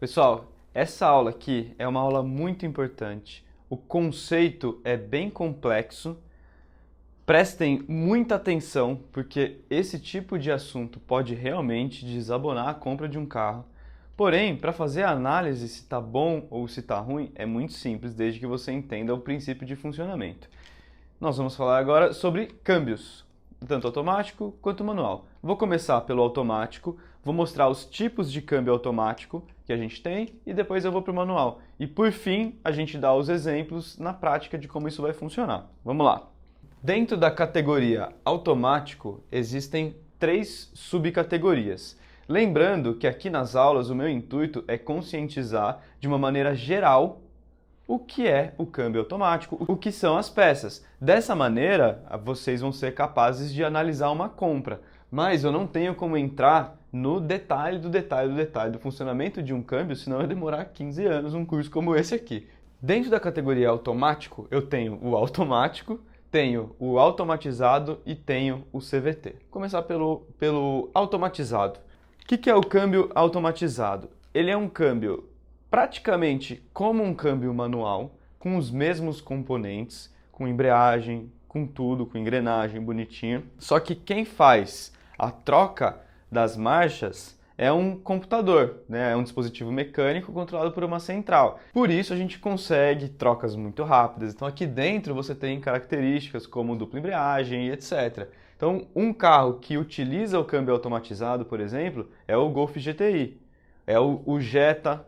Pessoal, essa aula aqui é uma aula muito importante. O conceito é bem complexo. Prestem muita atenção, porque esse tipo de assunto pode realmente desabonar a compra de um carro. Porém, para fazer a análise se está bom ou se está ruim, é muito simples, desde que você entenda o princípio de funcionamento. Nós vamos falar agora sobre câmbios, tanto automático quanto manual. Vou começar pelo automático, vou mostrar os tipos de câmbio automático que a gente tem e depois eu vou para o manual. E por fim, a gente dá os exemplos na prática de como isso vai funcionar. Vamos lá! Dentro da categoria automático, existem 3 subcategorias. Lembrando que aqui nas aulas o meu intuito é conscientizar de uma maneira geral o que é o câmbio automático, o que são as peças. Dessa maneira, vocês vão ser capazes de analisar uma compra, mas eu não tenho como entrar no detalhe do funcionamento de um câmbio, senão vai demorar 15 anos um curso como esse aqui. Dentro da categoria automático, eu tenho o automático, tenho o automatizado e tenho o CVT. Vou começar pelo automatizado. O que é o câmbio automatizado? Ele é um câmbio praticamente como um câmbio manual, com os mesmos componentes, com embreagem, com tudo, com engrenagem bonitinho. Só que quem faz a troca das marchas é um computador, né? É um dispositivo mecânico controlado por uma central. Por isso a gente consegue trocas muito rápidas. Então aqui dentro você tem características como dupla embreagem e etc. Então um carro que utiliza o câmbio automatizado, por exemplo, é o Golf GTI, é o Jetta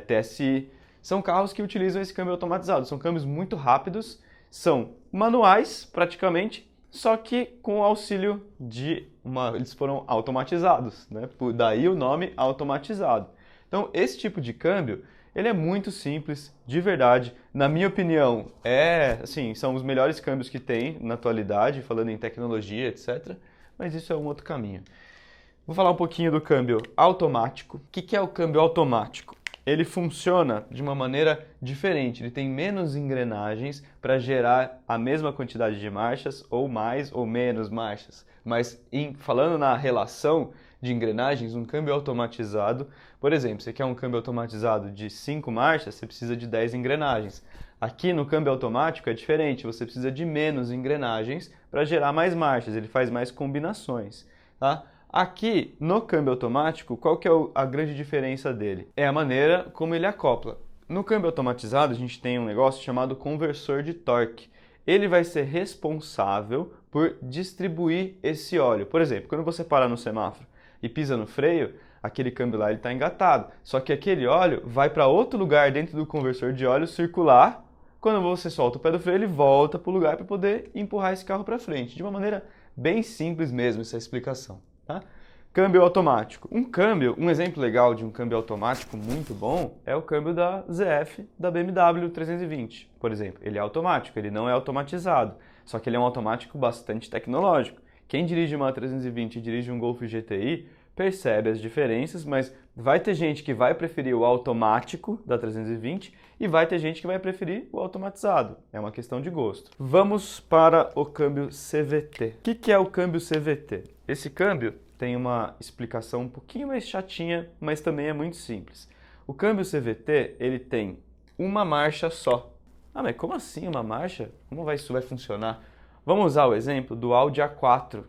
TSI. São carros que utilizam esse câmbio automatizado. São câmbios muito rápidos, são manuais praticamente, só que com o auxílio de eles foram automatizados, né? Daí o nome automatizado. Então esse tipo de câmbio, ele é muito simples, de verdade. Na minha opinião, são os melhores câmbios que tem na atualidade, falando em tecnologia, etc. Mas isso é um outro caminho. Vou falar um pouquinho do câmbio automático. O que é o câmbio automático? Ele funciona de uma maneira diferente, ele tem menos engrenagens para gerar a mesma quantidade de marchas, ou mais ou menos marchas. Mas falando na relação de engrenagens, um câmbio automatizado, por exemplo, você quer um câmbio automatizado de 5 marchas, você precisa de 10 engrenagens. Aqui no câmbio automático é diferente, você precisa de menos engrenagens para gerar mais marchas, ele faz mais combinações, tá? Aqui, no câmbio automático, qual que é a grande diferença dele? É a maneira como ele acopla. No câmbio automatizado, a gente tem um negócio chamado conversor de torque. Ele vai ser responsável por distribuir esse óleo. Por exemplo, quando você para no semáforo e pisa no freio, aquele câmbio lá está engatado. Só que aquele óleo vai para outro lugar dentro do conversor de óleo circular. Quando você solta o pé do freio, ele volta para o lugar para poder empurrar esse carro para frente. De uma maneira bem simples mesmo essa explicação. Tá? Câmbio automático. Um exemplo legal de um câmbio automático muito bom é o câmbio da ZF da BMW 320, por exemplo. Ele é automático, ele não é automatizado, só que ele é um automático bastante tecnológico. Quem dirige uma 320 e dirige um Golf GTI percebe as diferenças, mas vai ter gente que vai preferir o automático da 320 e vai ter gente que vai preferir o automatizado. É uma questão de gosto. Vamos para o câmbio CVT. O que é o câmbio CVT? Esse câmbio tem uma explicação um pouquinho mais chatinha, mas também é muito simples. O câmbio CVT, ele tem uma marcha só. Ah, mas como assim uma marcha? Como isso vai funcionar? Vamos usar o exemplo do Audi A4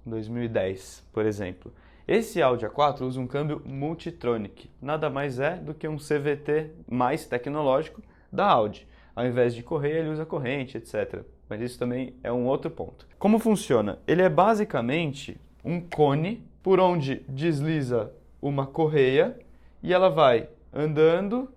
2010, por exemplo. Esse Audi A4 usa um câmbio Multitronic, nada mais é do que um CVT mais tecnológico da Audi. Ao invés de correia, ele usa corrente, etc. Mas isso também é um outro ponto. Como funciona? Ele é basicamente um cone por onde desliza uma correia e ela vai andando,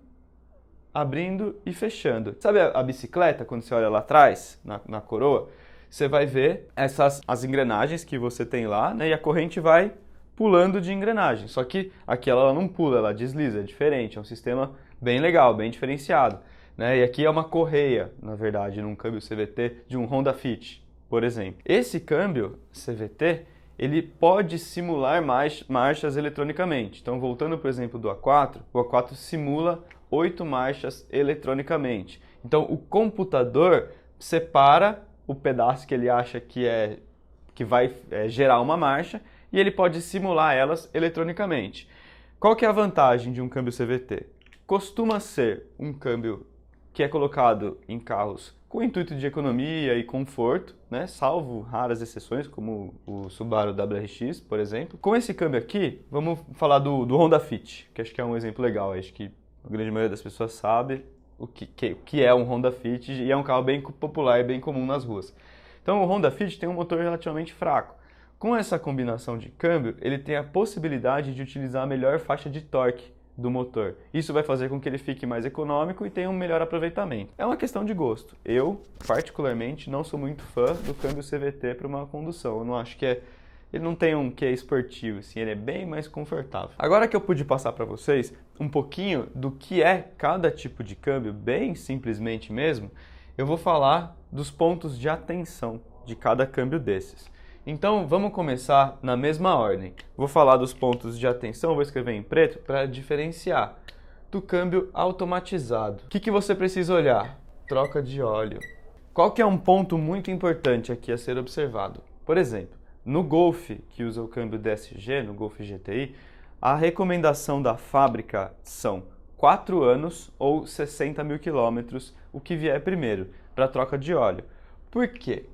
abrindo e fechando. Sabe a bicicleta, quando você olha lá atrás, na coroa? Você vai ver as engrenagens que você tem lá, né? E a corrente vai pulando de engrenagem. Só que aqui ela não pula, ela desliza, é diferente, é um sistema bem legal, bem diferenciado. Né? E aqui é uma correia, na verdade, num câmbio CVT de um Honda Fit, por exemplo. Esse câmbio CVT, ele pode simular marchas eletronicamente. Então, voltando para o exemplo do A4, o A4 simula 8 marchas eletronicamente. Então, o computador separa o pedaço que ele acha que vai gerar uma marcha e ele pode simular elas eletronicamente. Qual que é a vantagem de um câmbio CVT? Costuma ser um câmbio que é colocado em carros com o intuito de economia e conforto, né? Salvo raras exceções, como o Subaru WRX, por exemplo. Com esse câmbio aqui, vamos falar do Honda Fit, que acho que é um exemplo legal. Acho que a grande maioria das pessoas sabe o que é um Honda Fit e é um carro bem popular e bem comum nas ruas. Então o Honda Fit tem um motor relativamente fraco. Com essa combinação de câmbio, ele tem a possibilidade de utilizar a melhor faixa de torque do motor. Isso vai fazer com que ele fique mais econômico e tenha um melhor aproveitamento. É uma questão de gosto. Eu, particularmente, não sou muito fã do câmbio CVT para uma condução. Eu não acho que ele não tem um quê esportivo, assim, ele é bem mais confortável. Agora que eu pude passar para vocês um pouquinho do que é cada tipo de câmbio, bem simplesmente mesmo, eu vou falar dos pontos de atenção de cada câmbio desses. Então, vamos começar na mesma ordem. Vou falar dos pontos de atenção, vou escrever em preto para diferenciar do câmbio automatizado. O que você precisa olhar? Troca de óleo. Qual que é um ponto muito importante aqui a ser observado? Por exemplo, no Golf, que usa o câmbio DSG, no Golf GTI, a recomendação da fábrica são 4 anos ou 60 mil quilômetros, o que vier primeiro, para troca de óleo. Por quê?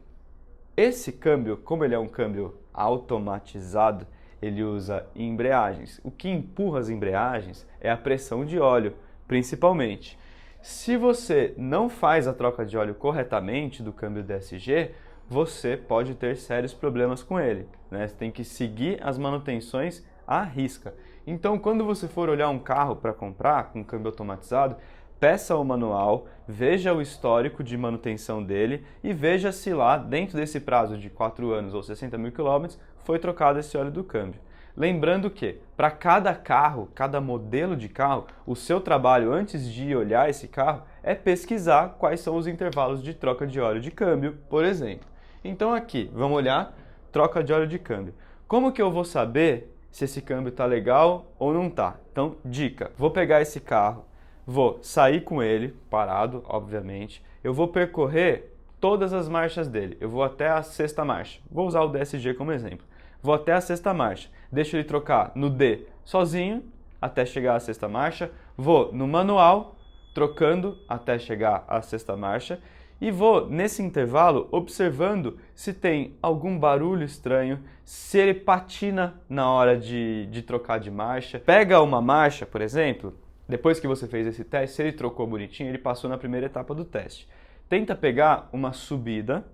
Esse câmbio, como ele é um câmbio automatizado, ele usa embreagens. O que empurra as embreagens é a pressão de óleo, principalmente. Se você não faz a troca de óleo corretamente do câmbio DSG, você pode ter sérios problemas com ele, né? Você tem que seguir as manutenções à risca. Então, quando você for olhar um carro para comprar com câmbio automatizado, peça o manual, veja o histórico de manutenção dele e veja se lá, dentro desse prazo de 4 anos ou 60 mil quilômetros, foi trocado esse óleo do câmbio. Lembrando que, para cada carro, cada modelo de carro, o seu trabalho antes de olhar esse carro é pesquisar quais são os intervalos de troca de óleo de câmbio, por exemplo. Então aqui, vamos olhar troca de óleo de câmbio. Como que eu vou saber se esse câmbio está legal ou não está? Então, dica, vou pegar esse carro, vou sair com ele, parado, obviamente. Eu vou percorrer todas as marchas dele. Eu vou até a 6ª marcha. Vou usar o DSG como exemplo. Vou até a 6ª marcha. Deixo ele trocar no D sozinho, até chegar à 6ª marcha. Vou no manual, trocando até chegar à 6ª marcha. E vou, nesse intervalo, observando se tem algum barulho estranho, se ele patina na hora de trocar de marcha. Pega uma marcha, por exemplo. Depois que você fez esse teste, se ele trocou bonitinho, ele passou na primeira etapa do teste. Tenta pegar uma subida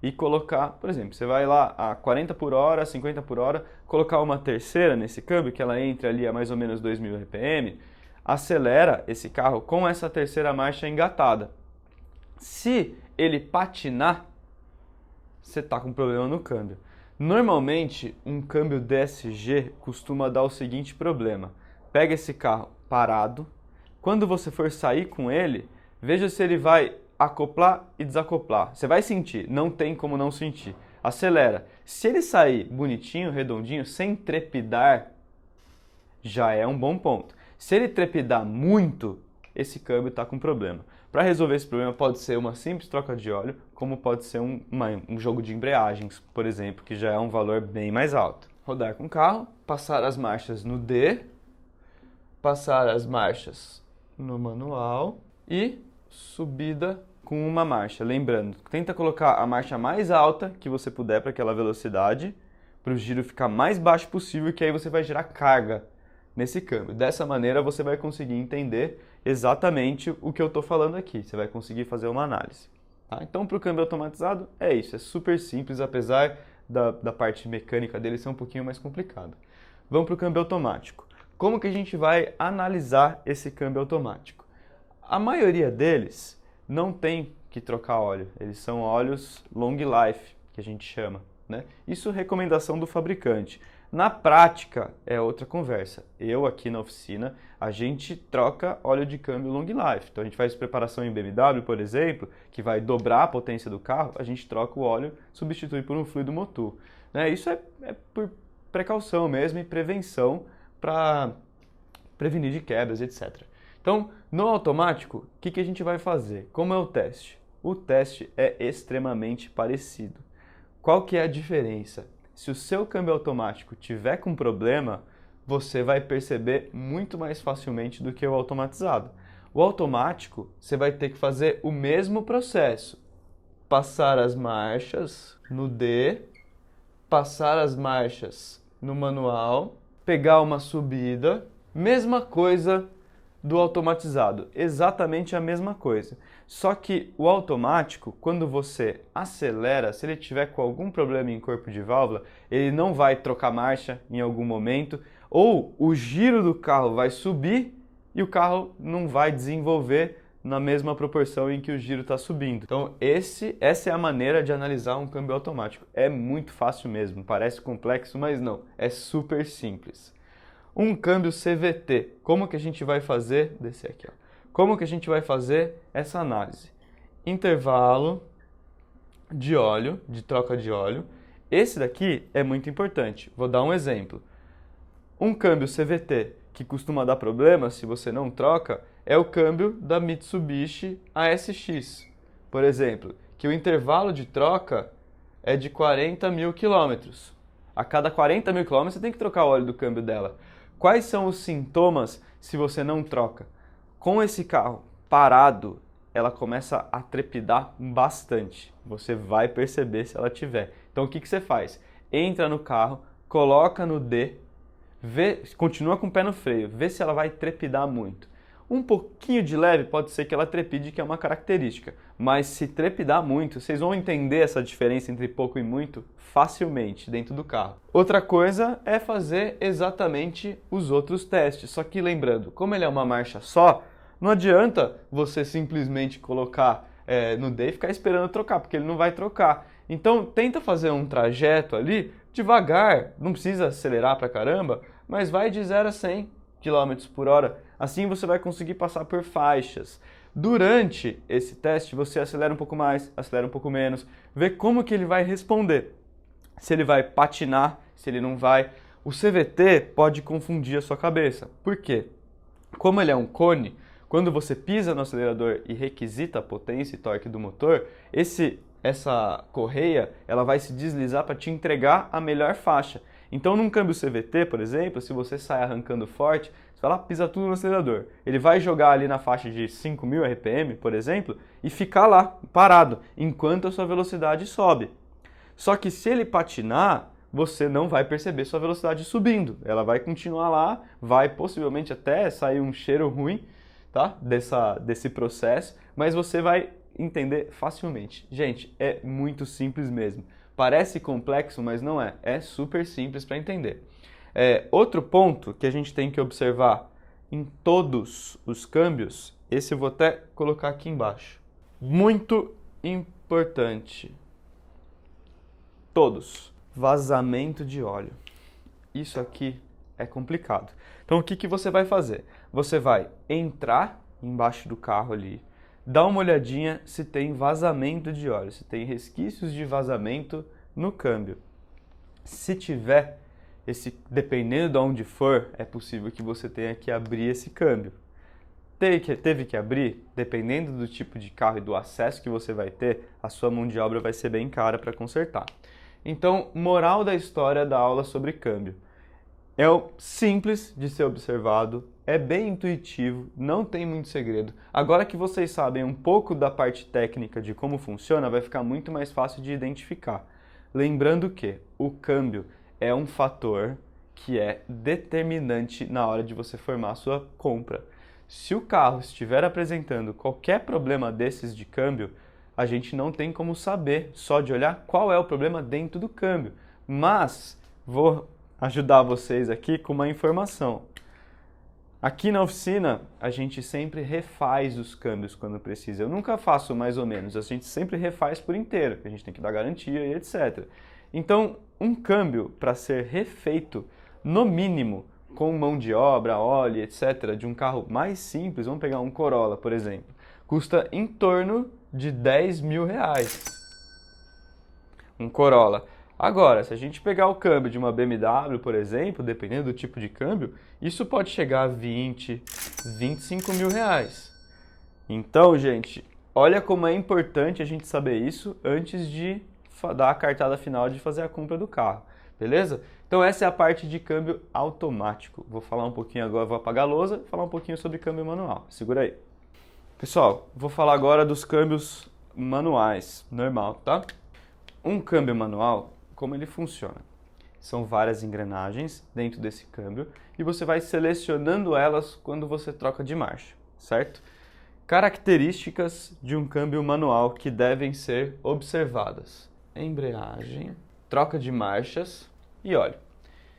e colocar, por exemplo, você vai lá a 40 por hora, 50 por hora, colocar uma terceira nesse câmbio, que ela entre ali a mais ou menos 2.000 RPM, acelera esse carro com essa terceira marcha engatada. Se ele patinar, você está com problema no câmbio. Normalmente, um câmbio DSG costuma dar o seguinte problema. Pega esse carro parado, quando você for sair com ele, veja se ele vai acoplar e desacoplar. Você vai sentir, não tem como não sentir. Acelera. Se ele sair bonitinho, redondinho, sem trepidar, já é um bom ponto. Se ele trepidar muito, esse câmbio está com problema. Para resolver esse problema pode ser uma simples troca de óleo, como pode ser um jogo de embreagens, por exemplo, que já é um valor bem mais alto. Rodar com o carro, passar as marchas no D, passar as marchas no manual e subida com uma marcha. Lembrando, tenta colocar a marcha mais alta que você puder para aquela velocidade, para o giro ficar mais baixo possível, que aí você vai gerar carga nesse câmbio. Dessa maneira você vai conseguir entender exatamente o que eu estou falando aqui, você vai conseguir fazer uma análise. Tá? Então, para o câmbio automatizado, é isso, é super simples, apesar da parte mecânica dele ser um pouquinho mais complicado. Vamos para o câmbio automático. Como que a gente vai analisar esse câmbio automático? A maioria deles não tem que trocar óleo, eles são óleos long life, que a gente chama, né? Isso é recomendação do fabricante. Na prática é outra conversa. Eu aqui na oficina, a gente troca óleo de câmbio long life. Então a gente faz preparação em BMW, por exemplo, que vai dobrar a potência do carro, a gente troca o óleo, substitui por um fluido motor. Né? Isso é por precaução mesmo e prevenção para prevenir de quebras, etc. Então, no automático, o que a gente vai fazer? Como é o teste? O teste é extremamente parecido. Qual que é a diferença? Se o seu câmbio automático tiver com problema, você vai perceber muito mais facilmente do que o automatizado. O automático, você vai ter que fazer o mesmo processo. Passar as marchas no D, passar as marchas no manual, pegar uma subida, mesma coisa do automatizado, exatamente a mesma coisa. Só que o automático, quando você acelera, se ele tiver com algum problema em corpo de válvula, ele não vai trocar marcha em algum momento, ou o giro do carro vai subir e o carro não vai desenvolver na mesma proporção em que o giro está subindo. Então essa é a maneira de analisar um câmbio automático. É muito fácil mesmo, parece complexo, mas não, é super simples. Um câmbio CVT, como que a gente vai fazer? Descer aqui, ó. Como que a gente vai fazer essa análise? Intervalo de óleo, de troca de óleo. Esse daqui é muito importante. Vou dar um exemplo. Um câmbio CVT que costuma dar problema se você não troca é o câmbio da Mitsubishi ASX, por exemplo, que o intervalo de troca é de 40 mil quilômetros. A cada 40 mil quilômetros você tem que trocar o óleo do câmbio dela. Quais são os sintomas se você não troca? Com esse carro parado, ela começa a trepidar bastante. Você vai perceber se ela tiver. Então o que você faz? Entra no carro, coloca no D, continua com o pé no freio, vê se ela vai trepidar muito. Um pouquinho de leve pode ser que ela trepide, que é uma característica, mas se trepidar muito, vocês vão entender essa diferença entre pouco e muito facilmente dentro do carro. Outra coisa é fazer exatamente os outros testes, só que lembrando, como ele é uma marcha só, não adianta você simplesmente colocar no D e ficar esperando trocar, porque ele não vai trocar. Então tenta fazer um trajeto ali devagar, não precisa acelerar pra caramba, mas vai de 0 a 100 km por hora. Assim você vai conseguir passar por faixas. Durante esse teste você acelera um pouco mais, acelera um pouco menos, vê como que ele vai responder. Se ele vai patinar, se ele não vai. O CVT pode confundir a sua cabeça. Por quê? Como ele é um cone, quando você pisa no acelerador e requisita a potência e torque do motor, essa correia ela vai se deslizar para te entregar a melhor faixa. Então, num câmbio CVT, por exemplo, se você sai arrancando forte, você vai lá, pisa tudo no acelerador. Ele vai jogar ali na faixa de 5.000 RPM, por exemplo, e ficar lá, parado, enquanto a sua velocidade sobe. Só que se ele patinar, você não vai perceber sua velocidade subindo. Ela vai continuar lá, vai possivelmente até sair um cheiro ruim, tá? Desse processo, mas você vai entender facilmente. Gente, é muito simples mesmo. Parece complexo, mas não é. É super simples para entender. Outro ponto que a gente tem que observar em todos os câmbios, esse eu vou até colocar aqui embaixo. Muito importante. Todos. Vazamento de óleo. Isso aqui é complicado. Então o que você vai fazer? Você vai entrar embaixo do carro ali, dá uma olhadinha se tem vazamento de óleo, se tem resquícios de vazamento no câmbio. Se tiver, dependendo de onde for, é possível que você tenha que abrir esse câmbio. Teve que abrir, dependendo do tipo de carro e do acesso que você vai ter, a sua mão de obra vai ser bem cara para consertar. Então, moral da história da aula sobre câmbio. É simples de ser observado, é bem intuitivo, não tem muito segredo. Agora que vocês sabem um pouco da parte técnica de como funciona, vai ficar muito mais fácil de identificar. Lembrando que o câmbio é um fator que é determinante na hora de você formar a sua compra. Se o carro estiver apresentando qualquer problema desses de câmbio, a gente não tem como saber só de olhar qual é o problema dentro do câmbio. Mas vou ajudar vocês aqui com uma informação. Aqui na oficina, a gente sempre refaz os câmbios quando precisa. Eu nunca faço mais ou menos, a gente sempre refaz por inteiro, a gente tem que dar garantia e etc. Então, um câmbio para ser refeito, no mínimo, com mão de obra, óleo, etc., de um carro mais simples, vamos pegar um Corolla, por exemplo, custa em torno de 10 mil reais. Um Corolla. Agora, se a gente pegar o câmbio de uma BMW, por exemplo, dependendo do tipo de câmbio, isso pode chegar a 20, 25 mil reais. Então, gente, olha como é importante a gente saber isso antes de dar a cartada final de fazer a compra do carro, beleza? Então, Então essa é a parte de câmbio automático. Vou falar um pouquinho agora, vou apagar a lousa e falar um pouquinho sobre câmbio manual. Segura aí. Pessoal, vou falar agora dos câmbios manuais, normal, tá? Um câmbio manual, como ele funciona? São várias engrenagens dentro desse câmbio e você vai selecionando elas quando você troca de marcha, certo? Características de um câmbio manual que devem ser observadas: embreagem, troca de marchas e óleo.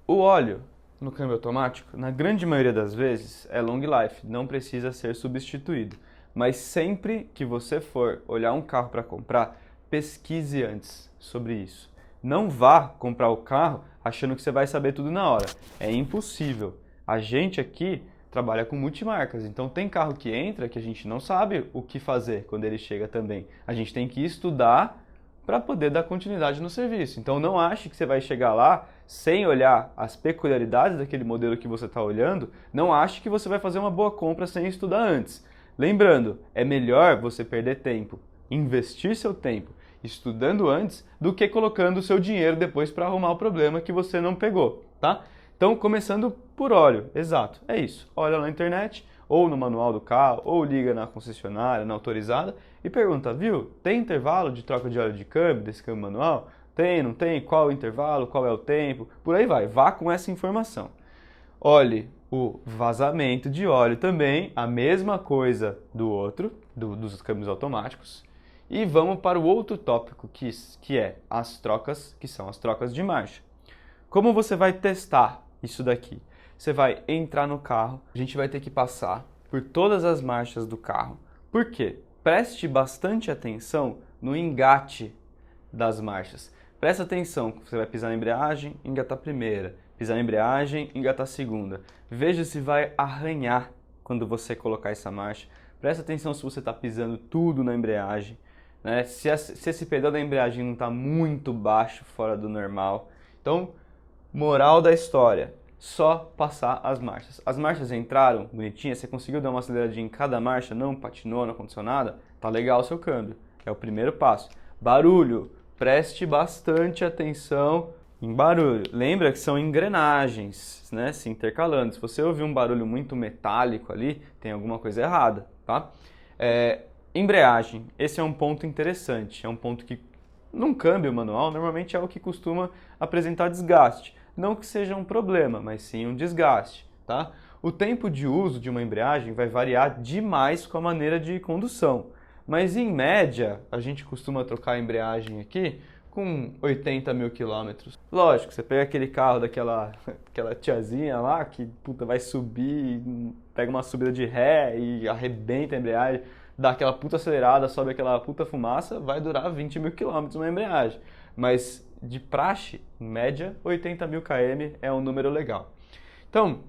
O óleo no câmbio automático, na grande maioria das vezes, é long life, não precisa ser substituído. Mas sempre que você for olhar um carro para comprar, pesquise antes sobre isso. Não vá comprar o carro achando que você vai saber tudo na hora. É impossível. A gente aqui trabalha com multimarcas, então tem carro que entra que a gente não sabe o que fazer quando ele chega também. A gente tem que estudar para poder dar continuidade no serviço. Então não ache que você vai chegar lá sem olhar as peculiaridades daquele modelo que você está olhando, não ache que você vai fazer uma boa compra sem estudar antes. Lembrando, é melhor você perder tempo, investir seu tempo estudando antes do que colocando o seu dinheiro depois para arrumar o problema que você não pegou, tá? Então, começando por óleo, exato, é isso. Olha na internet, ou no manual do carro, ou liga na concessionária, na autorizada e pergunta, viu, tem intervalo de troca de óleo de câmbio, desse câmbio manual? Tem, não tem? Qual é o intervalo? Qual é o tempo? Por aí vai, vá com essa informação. Olhe o vazamento de óleo também, a mesma coisa do outro, dos câmbios automáticos. E vamos para o outro tópico, que é as trocas, que são as trocas de marcha. Como você vai testar isso daqui? Você vai entrar no carro, a gente vai ter que passar por todas as marchas do carro. Por quê? Preste bastante atenção no engate das marchas. Presta atenção, você vai pisar na embreagem, engatar a primeira. Pisar na embreagem, engatar a segunda. Veja se vai arranhar quando você colocar essa marcha. Presta atenção se você está pisando tudo na embreagem, né? Se esse pedal da embreagem não está muito baixo, fora do normal. Então, moral da história, só passar as marchas. As marchas entraram bonitinhas, você conseguiu dar uma aceleradinha em cada marcha, não patinou, não aconteceu nada, tá legal o seu câmbio. É o primeiro passo. Barulho, preste bastante atenção em barulho. Lembra que são engrenagens, né, se intercalando. Se você ouvir um barulho muito metálico ali, tem alguma coisa errada, tá? Embreagem, esse é um ponto interessante, é um ponto que num câmbio manual normalmente é o que costuma apresentar desgaste. Não que seja um problema, mas sim um desgaste, tá? O tempo de uso de uma embreagem vai variar demais com a maneira de condução, mas em média a gente costuma trocar a embreagem aqui com 80 mil quilômetros. Lógico, você pega aquele carro daquela tiazinha lá que puta, vai subir, pega uma subida de ré e arrebenta a embreagem, dá aquela puta acelerada, sobe aquela puta fumaça, vai durar 20 mil quilômetros uma embreagem. Mas de praxe, em média, 80 mil km é um número legal. Então,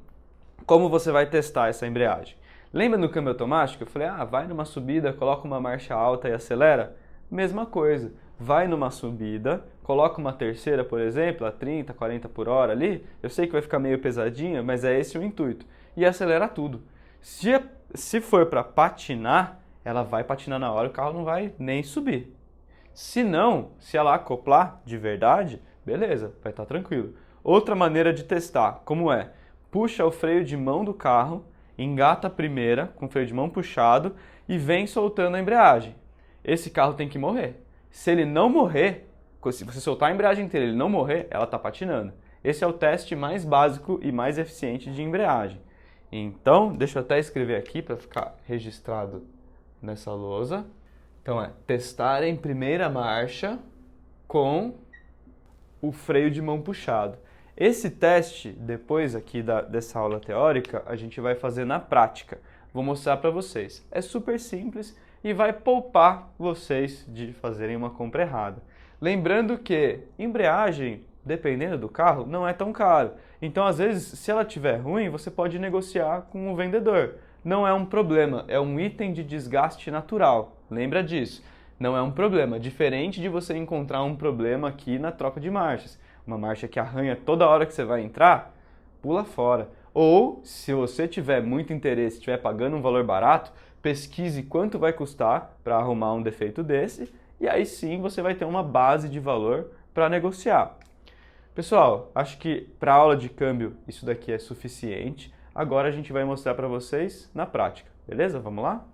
como você vai testar essa embreagem? Lembra no câmbio automático? Eu falei, vai numa subida, coloca uma marcha alta e acelera? Mesma coisa. Vai numa subida, coloca uma terceira, por exemplo, a 30, 40 por hora ali. Eu sei que vai ficar meio pesadinha, mas é esse o intuito. E acelera tudo. Se for para patinar, ela vai patinar na hora, o carro não vai nem subir. Se não, se ela acoplar de verdade, beleza, vai estar tranquilo. Outra maneira de testar, como é? Puxa o freio de mão do carro, engata a primeira com o freio de mão puxado e vem soltando a embreagem. Esse carro tem que morrer. Se ele não morrer, se você soltar a embreagem inteira e ele não morrer, ela está patinando. Esse é o teste mais básico e mais eficiente de embreagem. Então, deixa eu até escrever aqui para ficar registrado nessa lousa. Então testar em primeira marcha com o freio de mão puxado. Esse teste, depois aqui dessa aula teórica, a gente vai fazer na prática. Vou mostrar para vocês. É super simples e vai poupar vocês de fazerem uma compra errada. Lembrando que embreagem, dependendo do carro, não é tão caro. Então, às vezes, se ela estiver ruim, você pode negociar com o vendedor. Não é um problema, é um item de desgaste natural. Lembra disso. Não é um problema, diferente de você encontrar um problema aqui na troca de marchas. Uma marcha que arranha toda hora que você vai entrar, pula fora. Ou, se você tiver muito interesse, estiver pagando um valor barato, pesquise quanto vai custar para arrumar um defeito desse, e aí sim você vai ter uma base de valor para negociar. Pessoal, acho que para a aula de câmbio isso daqui é suficiente. Agora a gente vai mostrar para vocês na prática, beleza? Vamos lá?